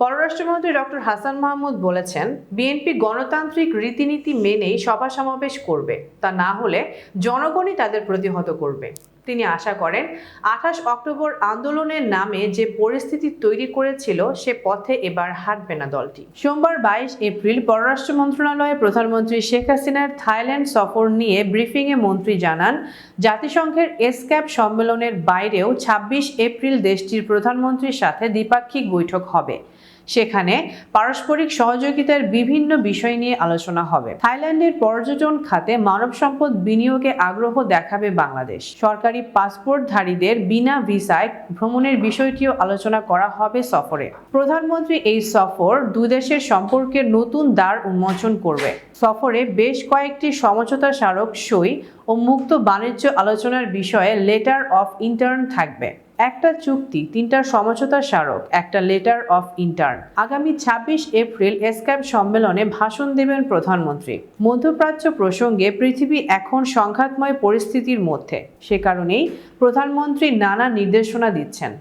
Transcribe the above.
পররাষ্ট্রমন্ত্রী ডক্টর হাসান মাহমুদ বলেছেন, বিএনপি গণতান্ত্রিক রীতিনীতি মেনেই সভা সমাবেশ করবে, তা না হলে জনগণই তাদের প্রতিহত করবে। তিনি আশা করেন 28 অক্টোবর আন্দোলনের নামে যে পরিস্থিতি তৈরি করেছিল সে পথে এবার হাঁটবে না দলটি। সোমবার 22 এপ্রিল পররাষ্ট্র মন্ত্রণালয়ে প্রধানমন্ত্রী শেখ হাসিনার থাইল্যান্ড সফর নিয়ে ব্রিফিংয়ে মন্ত্রী জানান, জাতিসংঘের এসক্যাপ সম্মেলনের বাইরেও 26 এপ্রিল দেশটির প্রধানমন্ত্রীর সাথে দ্বিপাক্ষিক বৈঠক হবে। সেখানে পারস্পরিক সহযোগিতার বিভিন্ন বিষয় নিয়ে আলোচনা হবে। থাইল্যান্ডের পর্যটন খাতে মানব সম্পদ বিনিয়োগে আগ্রহ দেখাবে বাংলাদেশ। সরকারি পাসপোর্টধারীদের বিনা ভিসায় ভ্রমণের বিষয়টিও আলোচনা করা হবে সফরে। প্রধানমন্ত্রী এই সফর দুই দেশের সম্পর্কের নতুন দ্বার উন্মোচন করবে। সফরে বেশ কয়েকটি সমঝোতা স্মারক সই ও মুক্ত বাণিজ্য আলোচনার বিষয়ে লেটার অফ ইন্টার্ন থাকবে। একটা চুক্তি, 3টা সমঝোতা স্মারক, একটা লেটার অফ ইন্টার্ন। আগামী 26 এপ্রিল এসক্যাপ সম্মেলনে ভাষণ দেবেন প্রধানমন্ত্রী। মধ্যপ্রাচ্য প্রসঙ্গে পৃথিবী এখন সংঘাতময় পরিস্থিতির মধ্যে, সে কারণেই প্রধানমন্ত্রী নানা নির্দেশনা দিচ্ছেন।